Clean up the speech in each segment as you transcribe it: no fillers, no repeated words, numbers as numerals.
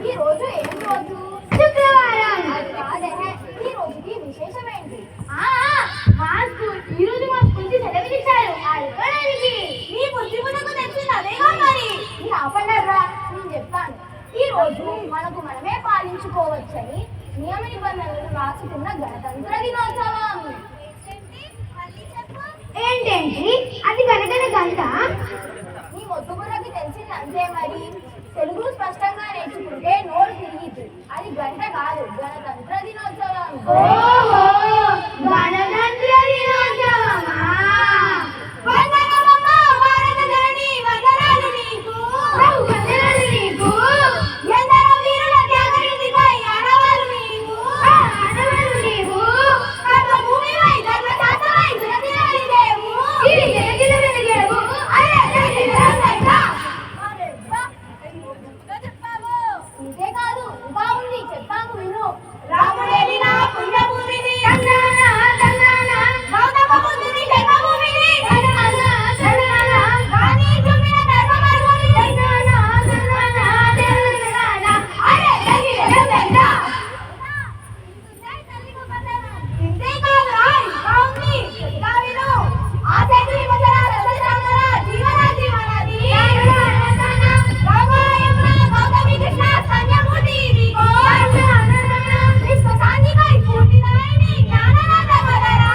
ఈ రోజు ఏం రోజు? శుక్రవారం. అది కాదే, ఈ రోజుకి విశేషం ఏంటి? మా స్కూల్ ఈ రోజు మా స్కూల్ కి సెలవు ఇచ్చారు ఆడుకోవడానికి. నీ బుద్ధిమునకు తెచ్చింది అదేగా మరి. నేను ఆపండర్రా, నేను చెప్పాను ఈ రోజు మనకు మనమే పాలించుకోవచ్చని నియమ నిబంధనలు రాసుకున్న గణతంత్ర దినోత్సవం. ఏంటేంటి అది గనగన గంట? నీ మొత్తుబుర్రకి తెలిసింది అంతే మరి. తెలుగు స్పష్టంగా నేర్చుకుంటే నోరు తిరిగిద్ది. అది గంట కాదు, గణతంత్ర దినోత్సవం. ఓహో, గణతంత్ర దినోత్సవమా? వందనమమ్మ భారత జనని, వందనాలు నీకు. వందనాలు నీకు. ఎందరో వీరుల త్యాగనిధిపై ఆడవారు నీవు. ఆడవారు నీవు. కర్మ భూమిపై ధర్మశాస్త్రమై జనదినాలి దేవు. ఇది జనదిన వెలిగేవు. అరే జనదిన సైతా. ఇంతే కాదు, ఇంకా ఉంది, చెప్తాను విను. రాముడేలిన పుణ్యభూమిని గౌతమ బుద్ధుని జన్మభూమిని గాంధీ చుమ్మిన ధర్మమర్మని ఇంతే కాదు ఇంకా ఉంది, ఇంకా విను. ఆ చేతి విభజన రసశామల జీవనాది మనది. రామాయణ గౌతమి కృష్ణ సంజమూర్తి ఇదిగో. విశ్వశాంతికై పూర్తిదాయని జ్ఞాననాథ వదరా.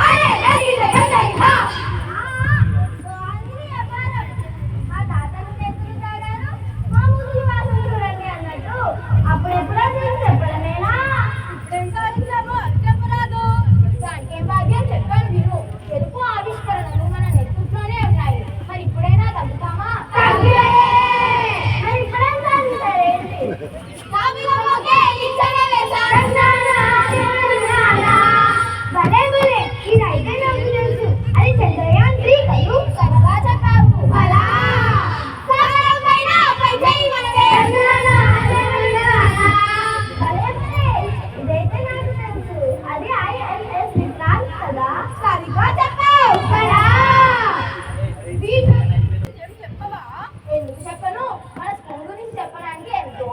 అరే జై జై హా. మా తాతలు చేతులు తాడారు, మా ముదులు వాసులు చూడండి అన్నట్టు అప్పుడెప్పుడో నేను చెప్పడమేనా? చెప్పరాదు. దానికేం భాగ్యం, చెప్పాను విను. తెలుగు ఆవిష్కరణలు మన నెత్తుట్లోనే ఉన్నాయి. మరి ఇప్పుడైనా తగ్గుతామా? మరి ఇప్పుడేం సాధిస్తారేంటి? కావిలమ్మకే నిచ్చెన వేశారు. భలే భలే, ఇదైతే నాకు తెలుసు. అది చంద్రయాన్ 3 కదూ? సరదా చెప్పావు. అలా సాగరంపైన పై చేయి మనదే. భలే భలే, ఇదైతే నాకు తెలుసు. అది INS విక్రాంత్ కదా? సరిగ్గా చెప్పావు కదా. ఎందుకు చెప్పను? మన స్కూల్ గురించి చెప్పడానికి ఎంతో